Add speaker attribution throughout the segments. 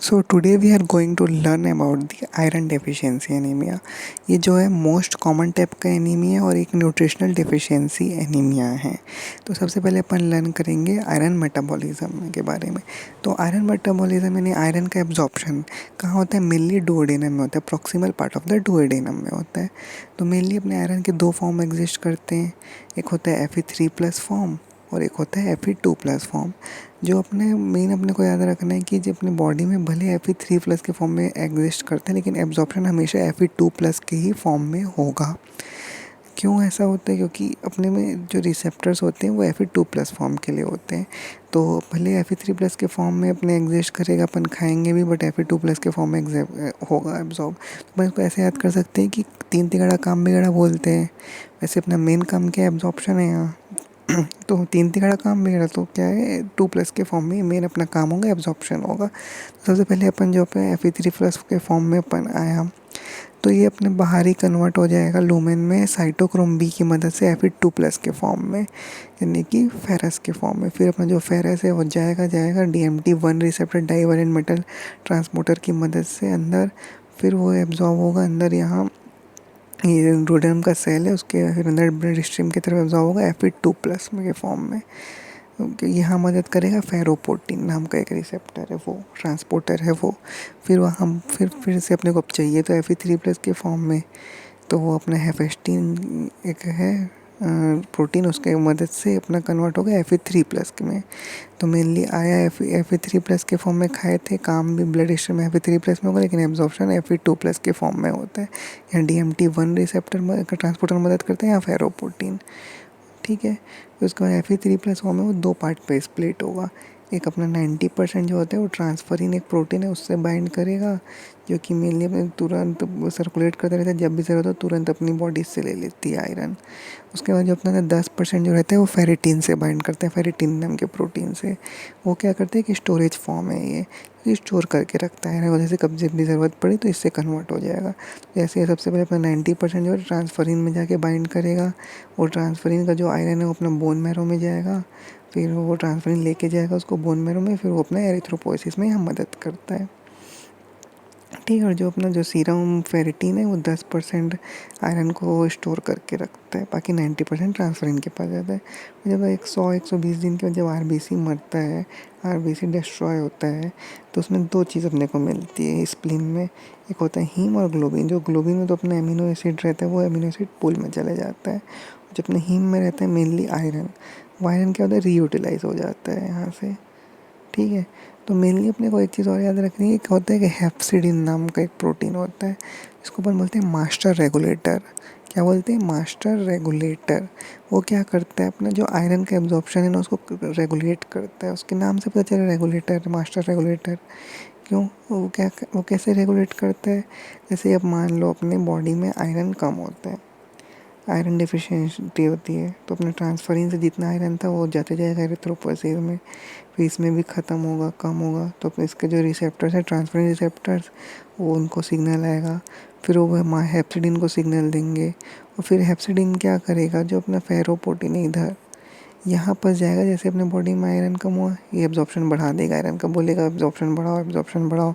Speaker 1: So today we are going to learn about the iron deficiency anaemia. ये जो है most common type का anaemia और एक न्यूट्रिशनल डेफिशिएंसी एनीमिया है। तो सबसे पहले अपन लर्न करेंगे आयरन मेटाबॉलिज्म के बारे में। तो आयरन मेटाबॉलिज्म यानी आयरन का एब्जॉर्प्शन कहाँ होता है? मेनली डुओडेनम में होता है, proximal part of the duodenum में होता है। तो मेनली अपने आयरन के दो फॉर्म एग्जिस्ट करते हैं, एक होता है Fe3+ फॉर्म और एक होता है Fe2+ फॉर्म। जो अपने को याद रखना है कि जो अपने बॉडी में भले Fe3+ के फॉर्म में एग्जिस्ट करते हैं, लेकिन एब्जॉर्प्शन हमेशा Fe2+ के ही फॉर्म में होगा। क्यों ऐसा होता है? क्योंकि अपने में जो रिसेप्टर्स होते हैं वो Fe2+ फॉर्म के लिए होते हैं। तो भले Fe3+ के फॉर्म में अपने एग्जिस्ट करेगा, अपन खाएंगे भी, बट Fe2+ के फॉर्म में होगा एब्जॉर्ब। तो अपन इसको ऐसे याद कर सकते हैं कि तीन तिगड़ा काम बिगड़ा बोलते हैं। वैसे अपना मेन काम क्या है? एब्जॉर्प्शन है यहाँ। तो तीन तिगड़ा काम बिगड़ा तो क्या है? 2+ के फॉर्म में मेन अपना काम होगा, एब्जॉर्प्शन होगा। तो सबसे पहले अपन जो पे Fe3+ के फॉर्म में अपन आया, तो ये अपने बाहर ही कन्वर्ट हो जाएगा लूमेन में साइटोक्रोम बी की मदद से Fe2+ के फॉर्म में, यानी कि फेरस के फॉर्म में। फिर अपना जो फेरस है वो जाएगा DMT1 receptor divalent metal transporter की मदद से अंदर। फिर वो एब्जॉर्ब होगा अंदर, यहाँ ये डुओडेनम का सेल है उसके फिर अंदर ब्लड स्ट्रीम की तरफ एब्जॉर्ब होगा Fe2+ में के फॉर्म में। यहाँ मदद करेगा फेरोपोर्टिन नाम का एक रिसेप्टर है, वो ट्रांसपोर्टर है वो। फिर वहाँ फिर से अपने को अब चाहिए तो Fe3+ के फॉर्म में, तो वो अपना हेफेस्टिन एक है प्रोटीन, उसके मदद से अपना कन्वर्ट हो गया Fe3+ में। तो मेनली आया Fe3+ के फॉर्म में, खाए थे, काम भी ब्लड स्ट्रीम में Fe3+ में होगा, लेकिन एब्जॉर्प्शन Fe2+ के फॉर्म में होता है। यहाँ DMT1 रिसेप्टर का ट्रांसपोर्टर मदद करते हैं, यहाँ फेरोपोर्टिन। ठीक है। फिर उसके बाद Fe3+ फॉर्म में वो दो पार्ट पे स्प्लिट होगा। एक अपना 90% जो होता है वो ट्रांसफरिन एक प्रोटीन है, उससे बाइंड करेगा, जो कि मेनली अपने तुरंत सर्कुलेट करता रहता है, जब भी ज़रूरत हो तुरंत अपनी बॉडी से ले लेती है आयरन। उसके बाद जो अपना 10% जो रहता है वो फेरिटिन से बाइंड करते हैं, फेरिटिन नाम के प्रोटीन से। वो क्या करते हैं कि स्टोरेज फॉर्म है ये स्टोर करके रखता है आयरन, जैसे कब जब भी ज़रूरत पड़ी तो इससे कन्वर्ट हो जाएगा। जैसे ये सबसे पहले अपना 90% जो है ट्रांसफरिन में जाके बाइंड करेगा, और ट्रांसफरिन का जो आयरन है वो अपना बोन मैरो में जाएगा। फिर वो ट्रांसफरिन लेके जाएगा उसको बोन मैरो में, फिर वो अपना एरिथ्रोपोइसिस में यहाँ मदद करता है। ठीक है। और जो अपना जो सीरम फेरिटिन है वो 10% आयरन को स्टोर करके रखता है, बाकी 90% ट्रांसफरिन के पास जाता है। जब 100-120 दिन के बाद जब RBC मरता है, RBC डिस्ट्रॉय होता है, तो उसमें दो चीज़ अपने को मिलती है स्प्लीन में। एक होता है हीम और ग्लोबिन। जो ग्लोबिन में तो अपना एमिनो एसिड रहता है, वो एमिनो एसिड पूल में चले जाता है। जो अपने हीम में रहता है मेनली आयरन, वो आयरन क्या होता है? रीयूटिलाइज हो जाता है यहाँ से। ठीक है। तो मेनली अपने को एक चीज़ और याद रखनी है, क्या होता है कि हेप्सिडिन नाम का एक प्रोटीन होता है, इसको अपन बोलते हैं मास्टर रेगुलेटर। क्या बोलते हैं? Master regulator. वो क्या करता है? अपना जो आयरन का एब्जॉर्प्शन है ना उसको रेगुलेट करता है। उसके नाम से पता चला रेगुलेटर, मास्टर रेगुलेटर। क्यों? वो कैसे रेगुलेट करता है? जैसे अब मान लो अपने बॉडी में आयरन कम होता है, आयरन डिफिशियंसी होती है, तो अपने ट्रांसफरिन से जितना आयरन था वो जाते जाएगा एरिथ्रोपोइसिस में, फिर इसमें भी ख़त्म होगा, कम होगा। तो अपने इसके जो रिसेप्टर्स हैं, ट्रांसफरिन रिसेप्टर्स, वो उनको सिग्नल आएगा, फिर वो हेप्सिडिन को सिग्नल देंगे, और फिर हेप्सिडिन क्या करेगा? जो अपना फेरोपोर्टिन है इधर यहाँ पर जाएगा। जैसे अपने बॉडी में आयरन कम हुआ, ये एब्जॉर्प्शन बढ़ा देगा, आयरन का बोलेगा एब्जॉर्प्शन बढ़ाओ, एब्जॉर्प्शन बढ़ाओ।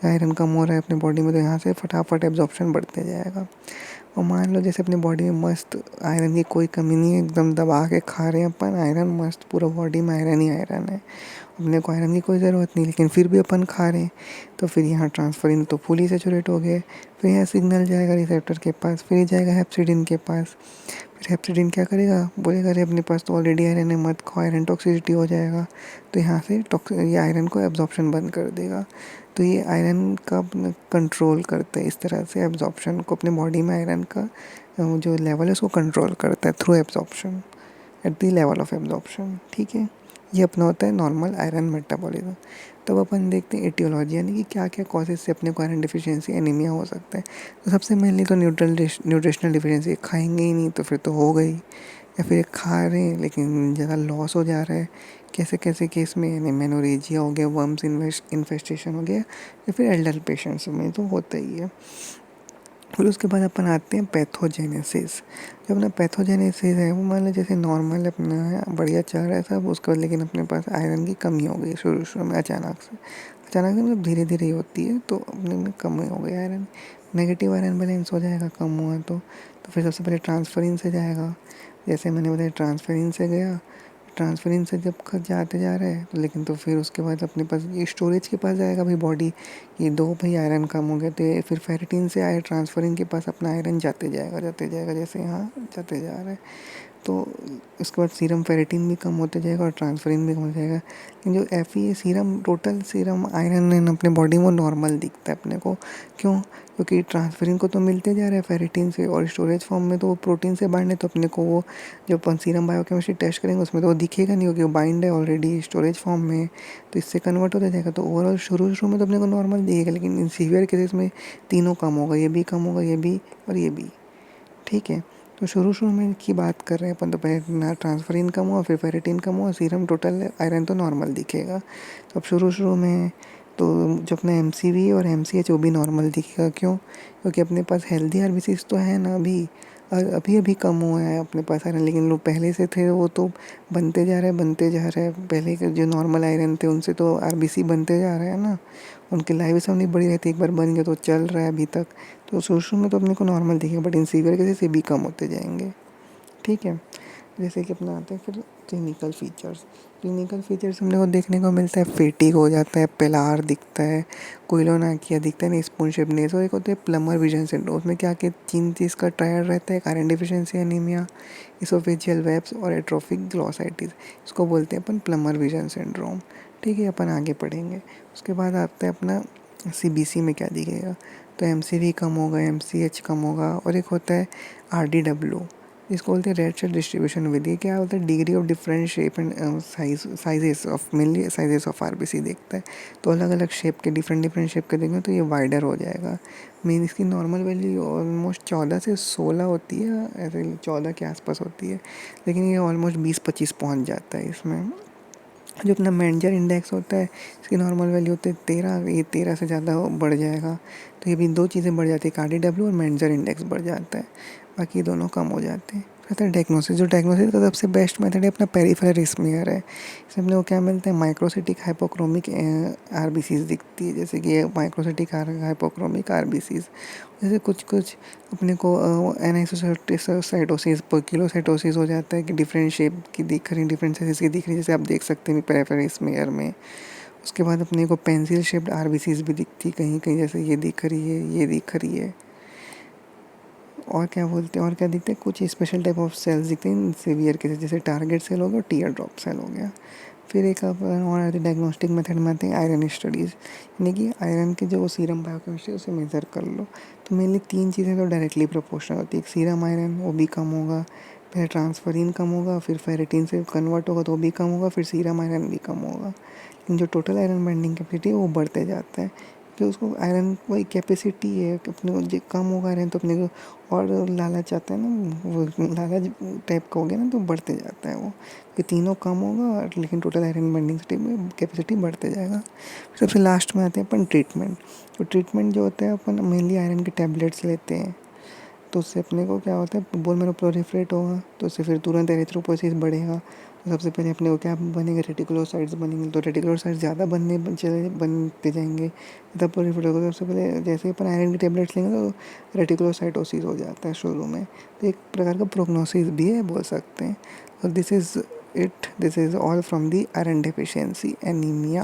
Speaker 1: तो आयरन कम हो रहा है अपने बॉडी में, तो यहाँ से फटाफट एब्जॉर्प्शन बढ़ते जाएगा। और मान लो जैसे अपनी बॉडी में मस्त आयरन की कोई कमी नहीं है, एकदम दबा के खा रहे हैं अपन आयरन, मस्त पूरा बॉडी में आयरन ही आयरन है, अपने को आयरन की कोई ज़रूरत नहीं, लेकिन फिर भी अपन खा रहे हैं। तो फिर यहाँ ट्रांसफरिन तो फुली सेचुरेट हो गए, फिर यहाँ सिग्नल जाएगा रिसेप्टर के पास, फिर जाएगा हेप्सिडिन के पास। फिर हेप्सिडिन क्या करेगा? बोलेगा अरे अपने पास तो ऑलरेडी आयरन है, मत खाओ, आयरन टॉक्सिसिटी हो जाएगा। तो यहाँ से ये आयरन को एब्जॉर्प्शन बंद कर देगा। तो ये आयरन का कंट्रोल करता है इस तरह से, एब्जॉर्प्शन को, अपने बॉडी में आयरन का जो लेवल है उसको कंट्रोल करता है through absorption, at the level of absorption. ठीक है। ये अपना होता है नॉर्मल आयरन मेटाबॉलिज्म। तब अपन देखते हैं एटियोलॉजी, यानी कि क्या क्या कॉजेज से अपने को आयरन डिफिशियंसी एनीमिया हो सकता है। तो सबसे मेनली तो न्यूट्रिशनल डिफिशियंसी, खाएंगे ही नहीं तो फिर तो हो गई, या फिर खा रहे हैं लेकिन ज़्यादा लॉस हो जा रहा है। कैसे कैसे केस में, यानी मेनोरेजिया हो गया, वर्म्स इन्फेस्टेशन हो गया, या फिर एल्डर पेशेंट्स में तो होता ही है। फिर उसके बाद अपन आते हैं पैथोजेनेसिस। जो अपना पैथोजेनेसिस है वो मान लो जैसे नॉर्मल अपना बढ़िया चल रहा है सब, उसके बाद लेकिन अपने पास आयरन की कमी हो गई शुरू शुरू में अचानक से मतलब धीरे धीरे ही होती है, तो अपने में कमी हो गई आयरन। नेगेटिव आयरन बैलेंस हो जाएगा कम हुआ तो फिर सबसे पहले ट्रांसफरिन से जाएगा। जैसे मैंने बताया ट्रांसफरिन से गया, ट्रांसफरिन से जब जाते जा रहे हैं तो लेकिन तो फिर उसके बाद अपने पास ये स्टोरेज के पास जाएगा भाई बॉडी, ये दो भाई आयरन कम हो गए तो ये फिर फेरेटिन से आए ट्रांसफरिन के पास अपना आयरन जाते जाएगा जैसे यहाँ जाते जा रहा है। तो उसके बाद सीरम फेरेटिन भी कम होते जाएगा और ट्रांसफरिन भी कम हो जाएगा। लेकिन जो F E serum total serum iron अपने बॉडी में नॉर्मल दिखता है अपने को। क्यों? क्योंकि ट्रांसफरिन को तो मिलते जा रहा है फेरेटिन से, और स्टोरेज फॉर्म में तो वो प्रोटीन से बाइंड है, तो अपने को वो जो अपन सीरम बायोकेमिस्ट्री टेस्ट करेंगे उसमें तो वो दिखेगा नहीं, क्योंकि वो बाइंड है ऑलरेडी स्टोरेज फॉर्म में, तो इससे कन्वर्ट होता जाएगा। तो ओवरऑल शुरू शुरू में तो अपने को नॉर्मल दिखेगा, लेकिन इन सीवियर केसेस में तीनों कम होगा, ये भी कम होगा, ये भी और ये भी। ठीक है, तो शुरू शुरू में की बात कर रहे हैं अपन, तो पहले ना ट्रांसफरिन कम हुआ फिर फेरेटिन कम हुआ, सीरम टोटल आयरन तो नॉर्मल दिखेगा। तो अब शुरू शुरू में तो जो अपना एम सी वी और एम सी एच वो भी नॉर्मल दिखेगा। क्यों? क्योंकि अपने पास हेल्दी आरबीसीज तो है ना अभी, और अभी अभी कम हुआ है अपने पास आयरन, लेकिन लोग पहले से थे वो तो बनते जा रहे हैं। पहले के जो नॉर्मल आयरन थे उनसे तो आरबीसी बनते जा रहे हैं ना, उनकी लाइफ सब नहीं बढ़ी रहती, एक बार बन गया तो चल रहा है अभी तक। तो शुरू में तो अपने को नॉर्मल दिखेगा, बट इन सीवियर केसेस ये भी कम होते जाएंगे। ठीक है, जैसे कि अपना आते हैं फिर क्लिनिकल फीचर्स। क्लिनिकल फीचर्स हमने को देखने को मिलता है फेटिग हो जाता है, पेलार दिखता है, कोइलोनाकिया दिखता है, स्पून शेपनेस, और एक होता है प्लमर विजन सिंड्रोम। उसमें क्या कि 3 चीज़ का ट्रायल रहता है, iron deficiency anaemia, oesophageal webs और एट्रोफिक ग्लोसाइटिस। इसको बोलते हैं अपन प्लमर विजन सिंड्रोम। ठीक है, अपन आगे पढ़ेंगे। उसके बाद आता है अपना सीबीसी में क्या दिखेगा, तो एमसीवी कम होगा, एमसीएच कम होगा, और एक होता है आरडीडब्ल्यू, इसको बोलते हैं रेड सेल डिस्ट्रीब्यूशन विधि। क्या होता है? Degree of different shape and sizes of mainly sizes of RBC देखता है। तो अलग अलग शेप के डिफरेंट शेप के देंगे तो ये वाइडर हो जाएगा। मेन इसकी नॉर्मल वैल्यू ऑलमोस्ट 14 से 16 होती है, ऐसे 14 के आसपास होती है, लेकिन ये ऑलमोस्ट 20-25 पहुंच जाता है इसमें। जो अपना मेंजर इंडेक्स होता है इसकी नॉर्मल वैल्यू होती है 13, ये 13 से ज़्यादा बढ़ जाएगा, तो ये भी दो चीज़ें बढ़ जाती है, कार्डी और मेंजर इंडेक्स बढ़ जाता है, बाकी दोनों कम हो जाते हैं। फिर है डायग्नोसिस। जो डायग्नोसिस का सबसे बेस्ट मेथड है अपना पेरिफेरल स्मीयर है। इसमें अपने को क्या मिलता है, माइक्रोसिटिक हाइपोक्रोमिक आरबीसीज दिखती है, जैसे कि माइक्रोसिटिक हाइपोक्रोमिक आरबीसीज, जैसे कुछ कुछ अपने को एनाइसोसाइटोसिस पोइकिलोसाइटोसिस हो जाता है कि डिफरेंट शेप की दिख रही, डिफरेंट साइजेस की दिख रही, जैसे आप देख सकते हैं पेरिफेरल स्मीयर में। उसके बाद अपने को पेंसिल शेप्ड आरबीसीज भी दिखती कहीं कहीं, जैसे ये दिख रही है, ये दिख रही है। और क्या बोलते हैं, और क्या दिखते हैं, कुछ स्पेशल टाइप ऑफ सेल्स दिखते हैं सीवियर केसेस, जैसे टारगेट सेल हो गया और टीयर ड्रॉप सेल हो गया। फिर एक और आते डायग्नोस्टिक मेथड में आते हैं आयरन स्टडीज़, यानी कि आयरन के जो सीरम बायोकेमिस्ट्री उसे मेज़र कर लो। तो मेनली 3 चीज़ें तो डायरेक्टली प्रोपोर्शनल होती है। एक सीरम आयरन, वो भी कम होगा, पहले ट्रांसफरिन कम होगा, फिर फेरेटिन से कन्वर्ट होगा तो वो भी कम होगा, फिर सीरम आयरन भी कम होगा। लेकिन जो टोटल आयरन बाइंडिंग कैपेसिटी है वो बढ़ते जाता है, कि उसको आयरन वही कैपेसिटी है कि अपने को जो कम होगा आयरन तो अपने को और लालच आता है ना, वो लालच टाइप का हो गया ना, तो बढ़ते जाता है वो, कि तीनों कम होगा लेकिन टोटल आयरन बाइंडिंग कैपेसिटी बढ़ते जाएगा। सबसे लास्ट में आते हैं अपन ट्रीटमेंट। तो ट्रीटमेंट जो होता है अपन मेनली आयरन के टैबलेट्स लेते हैं, तो उससे अपने को क्या होता है, बोन मैरो प्रोलिफरेट होगा, तो उससे फिर तुरंत एरिथ्रोपोइसिस बढ़ेगा। तो सबसे पहले अपने को क्या बनेंगे, रेटिकुलोसाइट्स बनेंगे, तो रेटिकुलोसाइट्स ज़्यादा बनते जाएंगे, तब प्रोलिफरेट होगा। सबसे पहले जैसे ही अपन आयरन की टेबलेट्स लेंगे तो रेटिकुलोसाइटोसिस हो जाता है शुरू में, तो एक प्रकार का प्रोग्नोसिस भी है बोल सकते हैं। और this is all from the iron deficiency anaemia.